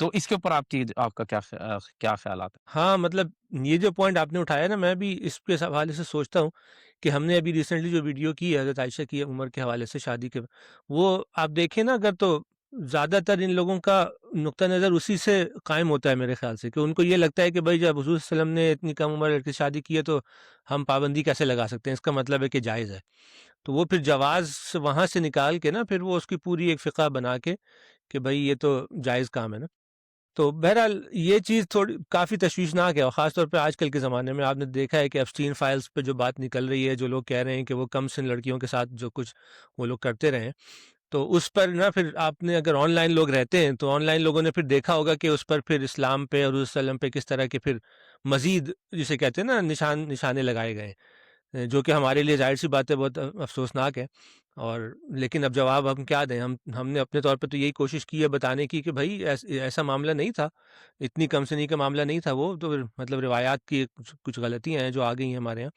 تو اس کے اوپر آپ کا کیا خیالات ہیں؟ ہاں، مطلب یہ جو پوائنٹ آپ نے اٹھایا نا، میں بھی اس کے حوالے سے سوچتا ہوں کہ ہم نے ابھی ریسنٹلی جو ویڈیو کی ہے حضرت عائشہ کی عمر کے حوالے سے شادی کے، وہ آپ دیکھیں نا اگر، تو زیادہ تر ان لوگوں کا نقطہ نظر اسی سے قائم ہوتا ہے میرے خیال سے، کہ ان کو یہ لگتا ہے کہ بھائی جب حضور صلی اللہ علیہ وسلم نے اتنی کم عمر لڑکی سے شادی کی ہے تو ہم پابندی کیسے لگا سکتے ہیں، اس کا مطلب ہے کہ جائز ہے۔ تو وہ پھر جواز وہاں سے نکال کے نا، پھر وہ اس کی پوری ایک فقہ بنا کے کہ بھائی یہ تو جائز کام ہے نا۔ تو بہرحال یہ چیز تھوڑی کافی تشویشناک ہے، اور خاص طور پہ آج کل کے زمانے میں آپ نے دیکھا ہے کہ ایپسٹین فائلز پہ جو بات نکل رہی ہے، جو لوگ کہہ رہے ہیں کہ وہ کم سن لڑکیوں کے ساتھ جو کچھ وہ لوگ کرتے رہے ہیں، تو اس پر نا پھر آپ نے اگر آن لائن لوگ رہتے ہیں تو آن لائن لوگوں نے پھر دیکھا ہوگا کہ اس پر پھر اسلام پہ اور حضور صلی اللہ علیہ وسلم پہ کس طرح کے پھر مزید جسے کہتے ہیں نا نشانے لگائے گئے ہیں، جو کہ ہمارے لیے ظاہر سی بات ہے بہت افسوسناک ہے۔ اور لیکن اب جواب ہم کیا دیں، ہم نے اپنے طور پہ تو یہی کوشش کی ہے بتانے کی کہ بھائی ایسا معاملہ نہیں تھا، اتنی کم سنی کا معاملہ نہیں تھا، وہ تو مطلب روایات کی کچھ غلطیاں ہیں جو آ گئی ہیں ہمارے یہاں،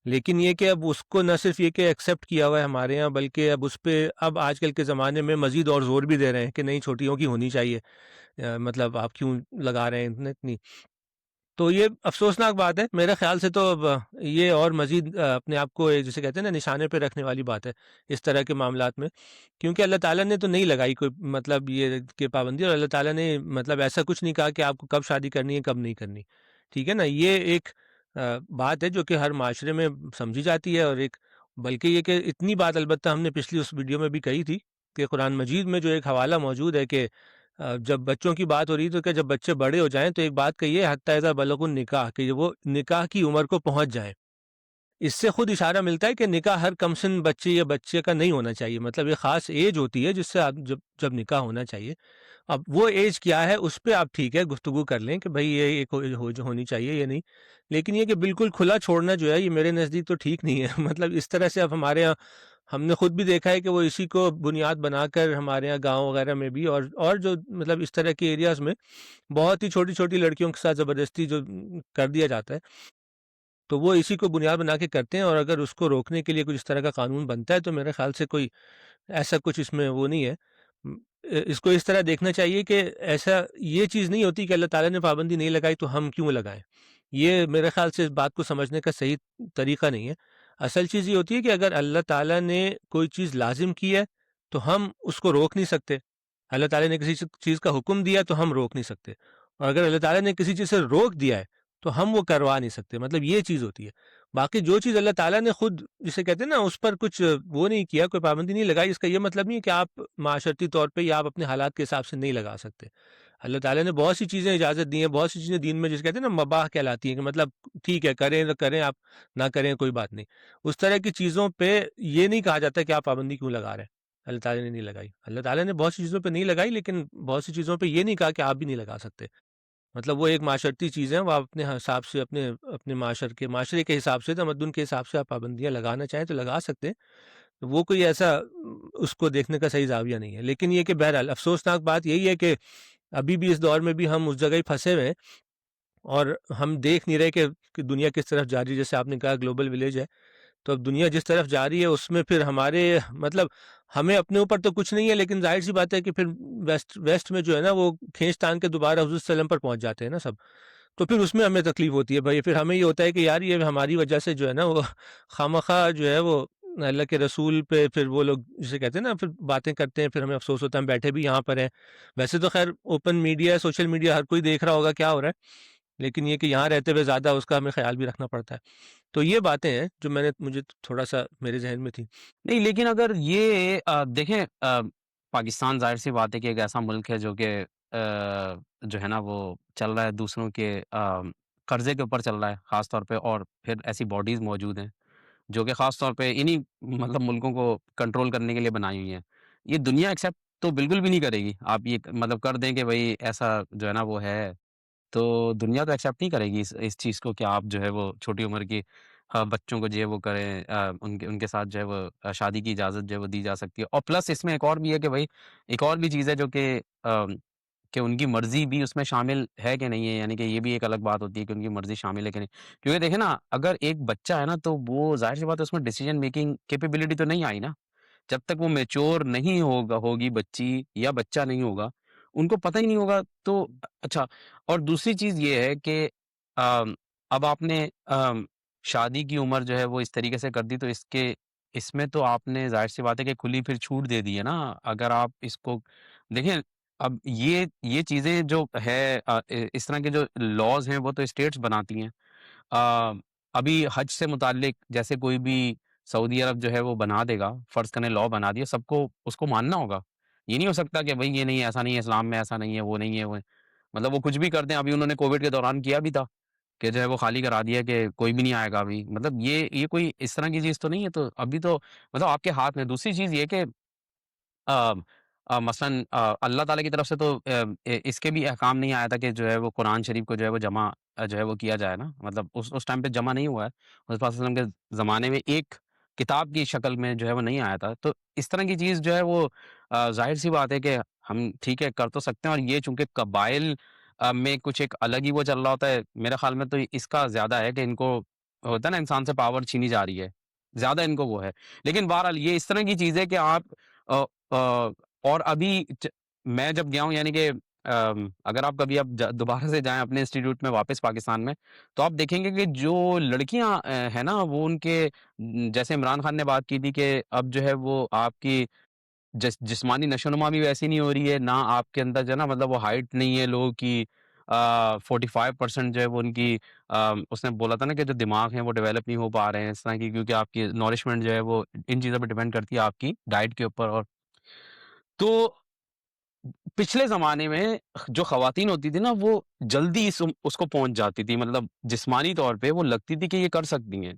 لیکن یہ کہ اب اس کو نہ صرف یہ کہ ایکسیپٹ کیا ہوا ہے ہمارے یہاں، بلکہ اب اس پہ اب آج کل کے زمانے میں مزید اور زور بھی دے رہے ہیں کہ نہیں چھوٹیوں کی ہونی چاہیے، مطلب آپ کیوں لگا رہے ہیں اتنی۔ تو یہ افسوسناک بات ہے میرے خیال سے، تو اب یہ اور مزید اپنے آپ کو جسے کہتے ہیں نا نشانے پہ رکھنے والی بات ہے اس طرح کے معاملات میں، کیونکہ اللہ تعالیٰ نے تو نہیں لگائی کوئی مطلب یہ کہ پابندی، اور اللہ تعالیٰ نے مطلب ایسا کچھ نہیں کہا کہ آپ کو کب شادی کرنی ہے کب نہیں کرنی، ٹھیک ہے نا۔ یہ ایک بات ہے جو کہ ہر معاشرے میں سمجھی جاتی ہے، اور ایک بلکہ یہ کہ اتنی بات البتہ ہم نے پچھلی اس ویڈیو میں بھی کہی تھی کہ قرآن مجید میں جو ایک حوالہ موجود ہے کہ جب بچوں کی بات ہو رہی تو کہ جب بچے بڑے ہو جائیں تو ایک بات کہیے حتی اذا بلغوا النکاح، کہ وہ نکاح کی عمر کو پہنچ جائیں۔ اس سے خود اشارہ ملتا ہے کہ نکاح ہر کمسن بچے یا بچے کا نہیں ہونا چاہیے، مطلب ایک خاص ایج ہوتی ہے جس سے آپ جب نکاح ہونا چاہیے۔ اب وہ ایج کیا ہے اس پہ آپ ٹھیک ہے گفتگو کر لیں کہ بھائی یہ ایک ہونی چاہیے یا نہیں، لیکن یہ کہ بالکل کھلا چھوڑنا جو ہے یہ میرے نزدیک تو ٹھیک نہیں ہے مطلب اس طرح سے اب ہمارے یہاں ہم نے خود بھی دیکھا ہے کہ وہ اسی کو بنیاد بنا کر ہمارے یہاں گاؤں وغیرہ میں بھی اور جو مطلب اس طرح کے ایریاز میں بہت ہی چھوٹی چھوٹی لڑکیوں کے ساتھ زبردستی جو کر دیا جاتا ہے، تو وہ اسی کو بنیاد بنا کے کرتے ہیں، اور اگر اس کو روکنے کے لیے کچھ اس طرح کا قانون بنتا ہے تو میرے خیال سے کوئی ایسا کچھ اس میں وہ نہیں ہے۔ اس کو اس طرح دیکھنا چاہیے کہ ایسا یہ چیز نہیں ہوتی کہ اللہ تعالیٰ نے پابندی نہیں لگائی تو ہم کیوں لگائیں، یہ میرے خیال سے اس بات کو سمجھنے کا صحیح طریقہ نہیں ہے۔ اصل چیز یہ ہوتی ہے کہ اگر اللہ تعالیٰ نے کوئی چیز لازم کی ہے تو ہم اس کو روک نہیں سکتے، اللہ تعالیٰ نے کسی چیز کا حکم دیا تو ہم روک نہیں سکتے، اور اگر اللہ تعالیٰ نے کسی چیز سے روک دیا ہے تو ہم وہ کروا نہیں سکتے، مطلب یہ چیز ہوتی ہے۔ باقی جو چیز اللہ تعالیٰ نے خود جسے کہتے ہیں نا اس پر کچھ وہ نہیں کیا، کوئی پابندی نہیں لگائی، اس کا یہ مطلب نہیں ہے کہ آپ معاشرتی طور پہ یا آپ اپنے حالات کے حساب سے نہیں لگا سکتے۔ اللہ تعالیٰ نے بہت سی چیزیں اجازت دی ہیں، بہت سی چیزیں دین میں جسے کہتے ہیں نا مباح کہلاتی ہیں، کہ مطلب ٹھیک ہے کریں نہ کریں آپ، نہ کریں کوئی بات نہیں، اس طرح کی چیزوں پہ یہ نہیں کہا جاتا کہ آپ پابندی کیوں لگا رہے ہیں، اللہ تعالیٰ نے نہیں لگائی، اللہ تعالیٰ نے بہت سی چیزوں پہ نہیں لگائی، لیکن بہت سی چیزوں پہ یہ نہیں کہا کہ آپ بھی نہیں لگا سکتے، مطلب وہ ایک معاشرتی چیز ہے، وہ آپ اپنے حساب سے اپنے معاشرے کے حساب سے تمدن کے حساب سے آپ پابندیاں لگانا چاہیں تو لگا سکتے ہیں، وہ کوئی ایسا اس کو دیکھنے کا صحیح زاویہ نہیں ہے۔ لیکن یہ کہ بہرحال افسوسناک بات یہی ہے کہ ابھی بھی اس دور میں بھی ہم اس جگہ ہی پھنسے ہوئے ہیں، اور ہم دیکھ نہیں رہے کہ دنیا کس طرف جا رہی ہے، جیسے آپ نے کہا گلوبل ولیج ہے، تو اب دنیا جس طرف جا رہی ہے اس میں پھر ہمارے مطلب ہمیں اپنے اوپر تو کچھ نہیں ہے، لیکن ظاہر سی بات ہے کہ پھر ویسٹ میں جو ہے نا وہ کھینچ تان کے دوبارہ حضور صلی اللہ علیہ وسلم پر پہنچ جاتے ہیں نا سب، تو پھر اس میں ہمیں تکلیف ہوتی ہے بھائی، پھر ہمیں یہ ہوتا ہے کہ یار یہ ہماری وجہ سے جو ہے نا وہ خواہ جو ہے وہ اللہ کے رسول پہ پھر وہ لوگ جسے کہتے ہیں نا پھر باتیں کرتے ہیں، پھر ہمیں افسوس ہوتا ہے ہم بیٹھے بھی یہاں پر ہیں، ویسے تو خیر اوپن میڈیا سوشل میڈیا ہر کوئی دیکھ رہا ہوگا کیا ہو رہا ہے، لیکن یہ کہ یہاں رہتے ہوئے زیادہ اس کا ہمیں خیال بھی رکھنا پڑتا ہے۔ تو یہ باتیں ہیں جو مجھے تھوڑا سا میرے ذہن میں تھی۔ نہیں لیکن اگر یہ دیکھیں پاکستان ظاہر سی بات ہے کہ ایک ایسا ملک ہے جو کہ جو ہے نا وہ چل رہا ہے دوسروں کے قرضے کے اوپر چل رہا ہے خاص طور پہ، اور پھر ایسی باڈیز موجود ہیں جو کہ خاص طور پہ انہی مطلب ملکوں کو کنٹرول کرنے کے لیے بنائی ہوئی ہیں۔ یہ دنیا ایکسیپٹ تو بالکل بھی نہیں کرے گی، آپ یہ مطلب کر دیں کہ بھائی ایسا جو ہے نا وہ ہے، تو دنیا تو ایکسیپٹ نہیں کرے گی اس چیز کو کہ آپ جو ہے وہ چھوٹی عمر کی بچوں کو جو ہے وہ کریں، ان کے ساتھ جو ہے وہ شادی کی اجازت جو ہے وہ دی جا سکتی ہے، اور پلس اس میں ایک اور بھی ہے کہ بھائی ایک اور بھی چیز ہے جو کہ ان کی مرضی بھی اس میں شامل ہے کہ نہیں ہے، یعنی کہ یہ بھی ایک الگ بات ہوتی ہے کہ ان کی مرضی شامل ہے کہ نہیں، کیونکہ دیکھیں نا اگر ایک بچہ ہے نا تو وہ ظاہر سی بات ہے اس میں ڈیسیجن میکنگ کیپیبلٹی تو نہیں آئی نا، جب تک وہ میچور نہیں ہوگی بچی یا بچہ نہیں ہوگا ان کو پتہ ہی نہیں ہوگا تو اچھا۔ اور دوسری چیز یہ ہے کہ اب آپ نے شادی کی عمر جو ہے وہ اس طریقے سے کر دی، تو اس میں تو آپ نے ظاہر-سی بات ہے کہ کھلی پھر چھوٹ دے دی ہے نا۔ اگر آپ اس کو دیکھیں، اب یہ چیزیں جو ہے اس طرح کے جو لاز ہیں وہ تو اسٹیٹس بناتی ہیں۔ آ، ابھی حج سے متعلق جیسے کوئی بھی سعودی عرب جو ہے وہ بنا دے گا، فرض کریں لاء بنا دیا، سب کو اس کو ماننا ہوگا۔ یہ نہیں ہو سکتا کہ بھئی یہ نہیں ہے، ایسا نہیں ہے، اسلام میں ایسا نہیں ہے، وہ نہیں ہے، وہ مطلب وہ کچھ بھی کر دیں۔ ابھی انہوں نے کووڈ کے دوران کیا بھی تھا کہ جو ہے وہ خالی کرا دیا کہ کوئی بھی نہیں آئے گا ابھی۔ مطلب یہ کوئی اس طرح کی چیز تو نہیں ہے، تو ابھی تو مطلب آپ کے ہاتھ میں۔ دوسری چیز یہ کہ مثلاً اللہ تعالیٰ کی طرف سے تو اس کے بھی احکام نہیں آیا تھا کہ جو ہے وہ قرآن شریف کو جو ہے وہ جمع جو ہے وہ کیا جائے نا، مطلب اس ٹائم پہ جمع نہیں ہوا ہے۔ حضرت پاک صلی اللہ علیہ وسلم کے زمانے میں ایک کتاب کی شکل میں جو ہے وہ نہیں آیا تھا، تو اس طرح کی چیز جو ہے وہ ظاہر سی بات ہے کہ ہم ٹھیک ہے کر تو سکتے ہیں، اور یہ چونکہ قبائل میں کچھ ایک الگ ہی وہ چل رہا ہوتا ہے، میرے خیال میں تو اس کا زیادہ ہے کہ ان کو ہوتا ہے نا انسان سے پاور چھینی جا رہی ہے، زیادہ ان کو وہ ہے۔ لیکن بہرحال یہ اس طرح کی چیز ہے کہ آپ آ، آ، اور ابھی میں جب گیا ہوں، یعنی کہ اگر آپ کبھی دوبارہ سے جائیں اپنے انسٹیٹیوٹ میں واپس پاکستان میں، تو آپ دیکھیں گے کہ جو لڑکیاں ہیں نا وہ ان کے جیسے عمران خان نے بات کی تھی کہ اب جو ہے وہ آپ کی جسمانی نشو و نما بھی ویسی نہیں ہو رہی ہے، نہ آپ کے اندر جو ہے نا مطلب وہ ہائٹ نہیں ہے لوگوں کی 45% جو ہے وہ ان کی اس نے بولا تھا نا کہ جو دماغ ہیں وہ ڈیولپ نہیں ہو پا رہے ہیں اس طرح کی، کیونکہ آپ کی نورشمنٹ جو ہے وہ ان چیزوں پہ ڈیپینڈ کرتی ہے آپ کی ڈائٹ کے اوپر۔ اور تو پچھلے زمانے میں جو خواتین ہوتی تھی نا وہ جلدی اس کو پہنچ جاتی تھی، مطلب جسمانی طور پہ وہ لگتی تھی کہ یہ کر سکتی ہیں۔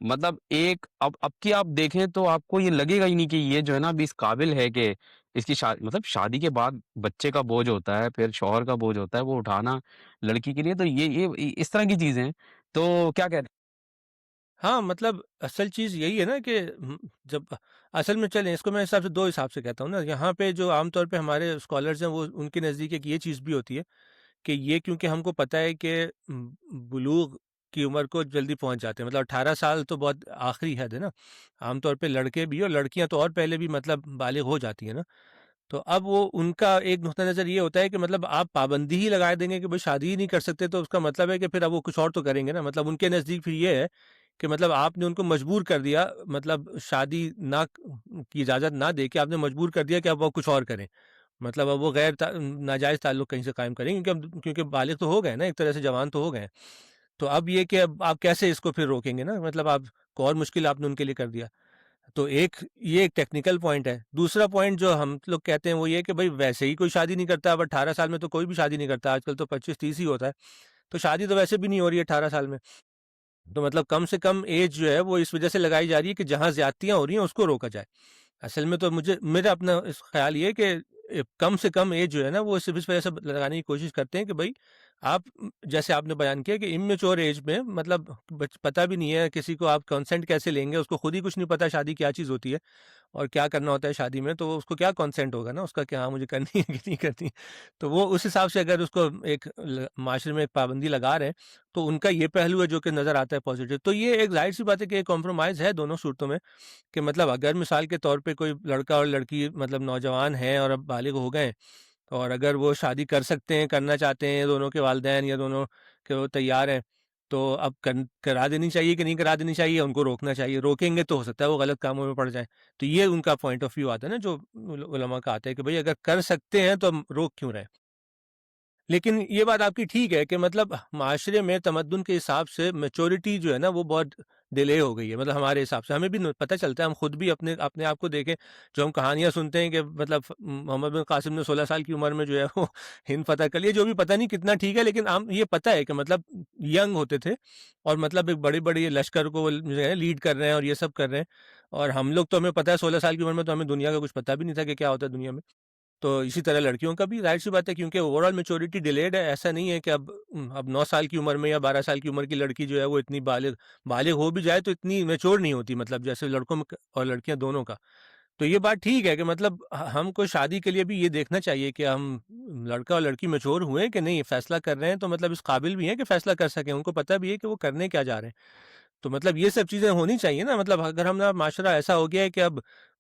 مطلب ایک اب کی آپ دیکھیں تو آپ کو یہ لگے گا ہی نہیں کہ یہ جو ہے نا ابھی اس قابل ہے کہ اس کی مطلب شادی کے بعد بچے کا بوجھ ہوتا ہے، پھر شوہر کا بوجھ ہوتا ہے، وہ اٹھانا لڑکی کے لیے، تو یہ اس طرح کی چیزیں ہیں۔ تو کیا کہتے ہاں، مطلب اصل چیز یہی ہے نا کہ جب اصل میں چلیں اس کو میں حساب سے 2 حساب سے کہتا ہوں نا، یہاں پہ جو عام طور پہ ہمارے اسکالرز ہیں وہ ان کے نزدیک ایک یہ چیز بھی ہوتی ہے کہ یہ کیونکہ ہم کو پتہ ہے کہ بلوغ کی عمر کو جلدی پہنچ جاتے ہیں، مطلب 18 سال تو بہت آخری حد ہے نا، عام طور پہ لڑکے بھی اور لڑکیاں تو اور پہلے بھی مطلب بالغ ہو جاتی ہیں نا، تو اب وہ ان کا ایک نقطہ نظر یہ ہوتا ہے کہ مطلب آپ پابندی ہی لگا دیں گے کہ بھائی شادی ہی نہیں کر سکتے، تو اس کا مطلب ہے کہ پھر اب وہ کچھ اور تو کریں گے نا، مطلب ان کے نزدیک پھر یہ ہے کہ مطلب آپ نے ان کو مجبور کر دیا، مطلب شادی نہ کی اجازت نہ دے کے آپ نے مجبور کر دیا کہ اب وہ کچھ اور کریں، مطلب اب وہ غیر ناجائز تعلق کہیں سے قائم کریں، کیونکہ بالغ تو ہو گئے نا، ایک طرح سے جوان تو ہو گئے ہیں، تو اب یہ کہ اب آپ کیسے اس کو پھر روکیں گے نا، مطلب آپ کو اور مشکل آپ نے ان کے لیے کر دیا، تو یہ ایک ٹیکنیکل پوائنٹ ہے۔ دوسرا پوائنٹ جو ہم لوگ کہتے ہیں وہ یہ کہ بھائی ویسے ہی کوئی شادی نہیں کرتا، اب 18 سال میں تو کوئی بھی شادی نہیں کرتا، آج کل تو 25-30 ہی ہوتا ہے، تو شادی تو ویسے بھی نہیں ہو رہی ہے 18 سال میں، تو مطلب کم سے کم ایج جو ہے وہ اس وجہ سے لگائی جا رہی ہے کہ جہاں زیادتیاں ہو رہی ہیں اس کو روکا جائے۔ اصل میں تو میرا اپنا اس خیال یہ ہے کہ کم سے کم ایج جو ہے نا وہ صرف اس وجہ سے لگانے کی کوشش کرتے ہیں کہ بھائی آپ جیسے آپ نے بیان کیا کہ امیچور ایج میں مطلب پتہ بھی نہیں ہے کسی کو، آپ کنسنٹ کیسے لیں گے، اس کو خود ہی کچھ نہیں پتا شادی کیا چیز ہوتی ہے اور کیا کرنا ہوتا ہے شادی میں، تو اس کو کیا کنسنٹ ہوگا نا اس کا کہ ہاں مجھے کرنی ہے کہ نہیں کرنی، تو وہ اس حساب سے اگر اس کو ایک معاشرے میں ایک پابندی لگا رہے ہیں تو ان کا یہ پہلو ہے جو کہ نظر آتا ہے پازیٹیو، تو یہ ایک ظاہر سی بات ہے کہ ایک کمپرومائز ہے دونوں صورتوں میں، کہ مطلب اگر مثال کے طور پہ کوئی لڑکا اور لڑکی مطلب نوجوان ہیں اور اب بالغ ہو گئے ہیں، اور اگر وہ شادی کر سکتے ہیں، کرنا چاہتے ہیں، دونوں کے والدین یا دونوں کے وہ تیار ہیں، تو اب کرا دینی چاہیے کہ نہیں کرا دینی چاہیے، ان کو روکنا چاہیے، روکیں گے تو ہو سکتا ہے وہ غلط کاموں میں پڑ جائیں، تو یہ ان کا پوائنٹ آف ویو آتا ہے نا جو علماء کا آتا ہے کہ بھئی اگر کر سکتے ہیں تو ہم روک کیوں رہے۔ لیکن یہ بات آپ کی ٹھیک ہے کہ مطلب معاشرے میں تمدن کے حساب سے میچورٹی جو ہے نا وہ بہت ڈیلے ہو گئی ہے، مطلب ہمارے حساب سے ہمیں بھی پتہ چلتا ہے، ہم خود بھی اپنے آپ کو دیکھیں، جو ہم کہانیاں سنتے ہیں کہ مطلب محمد بن قاسم نے 16 سال کی عمر میں جو ہے وہ ہند فتح کر لیا، جو بھی پتہ نہیں کتنا ٹھیک ہے، لیکن ہم یہ پتہ ہے کہ مطلب ینگ ہوتے تھے اور مطلب ایک بڑی بڑی لشکر کو جو ہے لیڈ کر رہے ہیں اور یہ سب کر رہے ہیں، اور ہم لوگ تو ہمیں پتہ ہے 16 سال کی عمر میں تو ہمیں دنیا کا کچھ پتہ بھی نہیں تھا کہ کیا ہوتا ہے دنیا میں، تو اسی طرح لڑکیوں کا بھی ظاہر سی بات ہے کیونکہ اوور آل میچورٹی ڈیلیڈ ہے، ایسا نہیں ہے کہ اب 9 سال کی عمر میں یا 12 سال کی عمر کی لڑکی جو ہے وہ اتنی بالغ ہو بھی جائے تو اتنی میچور نہیں ہوتی، مطلب جیسے لڑکوں میں اور لڑکیاں دونوں کا، تو یہ بات ٹھیک ہے کہ مطلب ہم کو شادی کے لیے بھی یہ دیکھنا چاہیے کہ ہم لڑکا اور لڑکی میچور ہوئے کہ نہیں، فیصلہ کر رہے ہیں تو مطلب اس قابل بھی ہیں کہ فیصلہ کر سکیں، ان کو پتہ بھی ہے کہ وہ کرنے کیا جا رہے ہیں، تو مطلب یہ سب چیزیں ہونی چاہیے نا، مطلب اگر ہمارا معاشرہ ایسا ہو گیا ہے کہ اب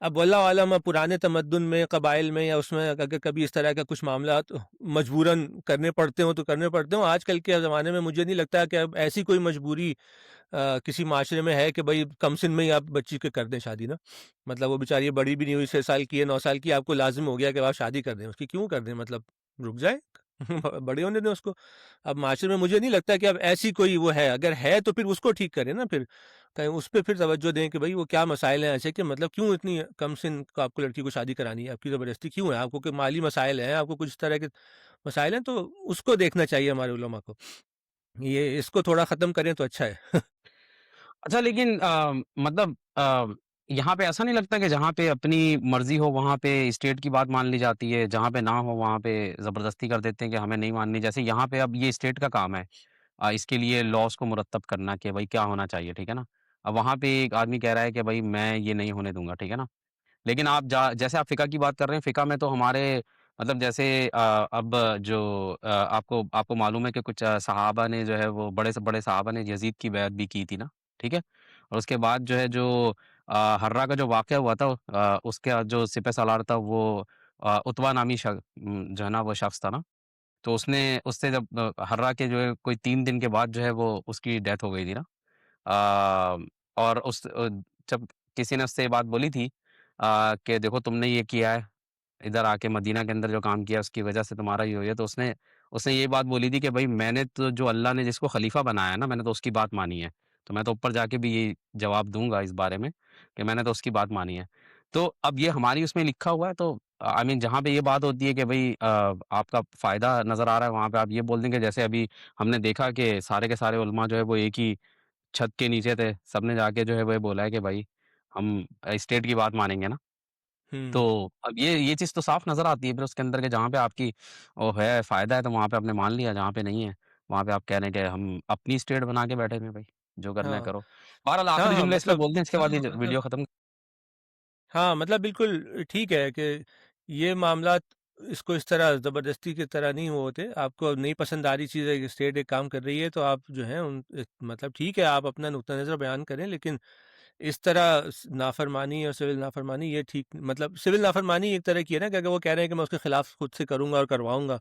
اب واللہ عالم پرانے تمدن میں، قبائل میں یا اس میں اگر کبھی اس طرح کا کچھ معاملات مجبوراً کرنے پڑتے ہوں تو کرنے پڑتے ہوں۔ آج کل کے زمانے میں مجھے نہیں لگتا کہ اب ایسی کوئی مجبوری کسی معاشرے میں ہے کہ بھائی کم سن میں ہی آپ بچی کے کر دیں شادی نا۔ مطلب وہ بیچاری بڑی بھی نہیں ہوئی، 6 سال کی ہے، 9 سال کی ہے، آپ کو لازم ہو گیا کہ آپ شادی کر دیں، اس کی کیوں کر دیں؟ مطلب رک جائیں بڑے ہونے دیں اس کو۔ اب معاشرے میں مجھے نہیں لگتا کہ اب ایسی کوئی وہ ہے، اگر ہے تو پھر اس کو ٹھیک کریں نا، پھر کہیں اس پہ پھر توجہ دیں کہ بھائی وہ کیا مسائل ہیں ایسے، کہ مطلب کیوں اتنی کم سن کو آپ کو لڑکی کو شادی کرانی ہے، آپ کی زبردستی کیوں ہے؟ آپ کو کوئی مالی مسائل ہیں، آپ کو کچھ اس طرح کے مسائل ہیں، تو اس کو دیکھنا چاہیے ہمارے علماء کو، یہ اس کو تھوڑا ختم کریں تو اچھا ہے۔ اچھا لیکن مطلب یہاں پہ ایسا نہیں لگتا کہ جہاں پہ اپنی مرضی ہو وہاں پہ اسٹیٹ کی بات مان لی جاتی ہے، جہاں پہ نہ ہو وہاں پہ زبردستی کر دیتے ہیں کہ ہمیں نہیں ماننی، جیسے یہاں پہ اب یہ اسٹیٹ کا کام ہے اس کے لیے لاس کو مرتب کرنا کہ بھائی کیا ہونا چاہیے، ٹھیک ہے نا؟ اب وہاں پہ ایک آدمی کہہ رہا ہے کہ بھائی میں یہ نہیں ہونے دوں گا، ٹھیک ہے نا؟ لیکن آپ جیسے آپ فقہ کی بات کر رہے ہیں، فقہ میں تو ہمارے مطلب جیسے اب جو آپ کو معلوم ہے کہ کچھ صحابہ نے جو ہے وہ بڑے سے بڑے صحابہ نے یزید کی بیعت بھی کی تھی نا، ٹھیک ہے؟ اور اس کے بعد جو ہے جو حرہ کا جو واقعہ ہوا تھا اس کا جو سپہ سالار تھا وہ عتبہ نامی جو ہے نا وہ شخص تھا نا، تو اس سے جب حرہ کے جو ہے کوئی 3 دن کے بعد جو ہے وہ اس کی ڈیتھ ہو گئی تھی نا، اور جب کسی نے اس سے یہ بات بولی تھی کہ دیکھو تم نے یہ کیا ہے، ادھر آ کے مدینہ کے اندر جو کام کیا اس کی وجہ سے تمہارا یہ ہوئی ہے، تو اس نے یہ بات بولی تھی کہ بھائی میں نے تو جو اللہ نے جس کو خلیفہ بنایا ہے نا، میں نے تو اس کی بات مانی ہے، تو میں تو اوپر جا کے بھی یہ جواب دوں گا اس بارے میں کہ میں نے تو اس کی بات مانی ہے۔ تو اب یہ ہماری اس میں لکھا ہوا ہے، تو آئی مین جہاں پہ یہ بات ہوتی ہے کہ بھائی آپ کا فائدہ نظر آ رہا ہے وہاں پہ آپ یہ بول دیں گے، جیسے ابھی ہم نے دیکھا کہ سارے کے سارے علماء جو ہے وہ ایک ہی چھت کے نیچے تھے، سب نے جا کے جو ہے وہ بولا ہے کہ بھائی ہم اسٹیٹ کی بات مانیں گے نا، تو ہوں۔ اب یہ چیز تو صاف نظر آتی ہے پھر اس کے اندر کہ جہاں پہ آپ کی وہ ہے فائدہ ہے تو وہاں پہ آپ نے مان لیا، جہاں پہ نہیں ہے وہاں پہ آپ کہہ رہے ہیں کہ ہم اپنی اسٹیٹ بنا کے بیٹھے ہوئے ہیں بھائی، جو کرنا ہے ہاں کرو۔ بہرحال ہاں آخری ہاں جملے اس پہ مطلب بول دیں، اس کے بعد یہ ویڈیو ختم۔ ہاں مطلب بالکل ٹھیک ہے کہ یہ معاملات اس کو اس طرح زبردستی کی طرح نہیں ہوتے، آپ کو نہیں پسند آ رہی چیز ہے، اسٹیٹ ایک کام کر رہی ہے تو آپ جو ہیں مطلب ٹھیک ہے آپ اپنا نقطہ نظر بیان کریں، لیکن اس طرح نافرمانی اور سول نافرمانی یہ ٹھیک، مطلب سول نافرمانی ایک طرح کی ہے نا کہ اگر وہ کہہ رہے ہیں کہ میں اس کے خلاف خود سے کروں گا اور کرواؤں گا،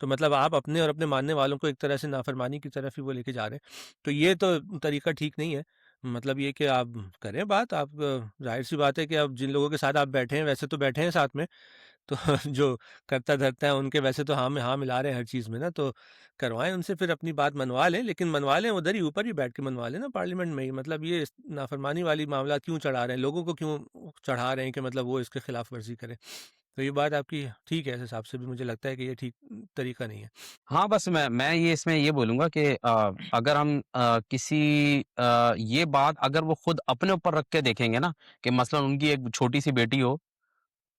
تو مطلب آپ اپنے اور اپنے ماننے والوں کو ایک طرح سے نافرمانی کی طرف ہی وہ لے کے جا رہے ہیں، تو یہ تو طریقہ ٹھیک نہیں ہے۔ مطلب یہ کہ آپ کریں بات، آپ ظاہر سی بات ہے کہ اب جن لوگوں کے ساتھ آپ بیٹھے ہیں ویسے تو بیٹھے ہیں ساتھ میں، تو جو کرتا دھرتا ہے ان کے ویسے تو ہاں میں ہاں ملا رہے ہیں ہر چیز میں نا، تو کروائیں ان سے، پھر اپنی بات منوا لیں، لیکن منوا لیں ادھر ہی اوپر ہی بیٹھ کے منوا لیں نا، پارلیمنٹ میں ہی۔ مطلب یہ نافرمانی والی معاملات کیوں چڑھا رہے ہیں لوگوں کو، کیوں چڑھا رہے ہیں کہ مطلب وہ اس کے خلاف ورزی کریں؟ تو یہ بات آپ کی ٹھیک ہے، اس حساب سے بھی مجھے لگتا ہے کہ یہ ٹھیک طریقہ نہیں ہے۔ ہاں بس میں یہ اس میں یہ بولوں گا کہ اگر ہم کسی یہ بات اگر وہ خود اپنے اوپر رکھ کے دیکھیں گے نا کہ مثلا ان کی ایک چھوٹی سی بیٹی ہو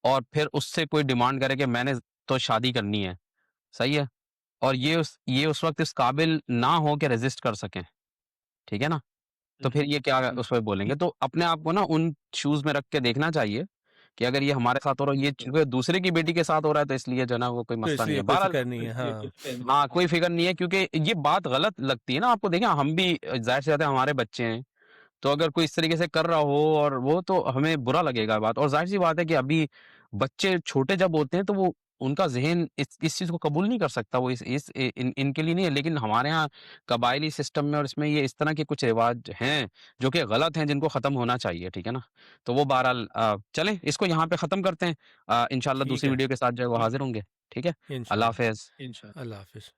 اور پھر اس سے کوئی ڈیمانڈ کرے کہ میں نے تو شادی کرنی ہے، صحیح ہے، اور یہ اس وقت اس قابل نہ ہو کہ ریزسٹ کر سکیں، ٹھیک ہے نا؟ تو پھر یہ کیا اس پہ بولیں گے؟ تو اپنے آپ کو نا ان شوز میں رکھ کے دیکھنا چاہیے کہ اگر یہ ہمارے ساتھ ہو رہا ہے، یہ چونکہ دوسرے کی بیٹی کے ساتھ ہو رہا ہے تو اس لیے جو ہے نا وہ کوئی تو مسئلہ اس نہیں ہے۔ لیے کوئی بہرحال فکر نہیں ہے، ہاں۔ ہاں کوئی فکر نہیں ہے کیونکہ یہ بات غلط لگتی ہے نا آپ کو، دیکھیں ہم بھی ظاہر سی بات ہے ہمارے بچے ہیں، تو اگر کوئی اس طریقے سے کر رہا ہو اور وہ تو ہمیں برا لگے گا بات، اور ظاہر سی بات ہے کہ ابھی بچے چھوٹے جب ہوتے ہیں تو وہ ان کا ذہن اس چیز کو قبول نہیں کر سکتا، وہ ان کے لیے نہیں ہے، لیکن ہمارے ہاں قبائلی سسٹم میں اور اس میں یہ اس طرح کے کچھ رواج ہیں جو کہ غلط ہیں، جن کو ختم ہونا چاہیے، ٹھیک ہے نا؟ تو وہ بہرحال چلیں اس کو یہاں پہ ختم کرتے ہیں، انشاءاللہ ٹھیک دوسری ہے، ویڈیو کے ساتھ جو ہے وہ حاضر ہوں گے، ٹھیک ہے؟ اللہ انشاءاللہ، حافظ۔ اللہ حافظ۔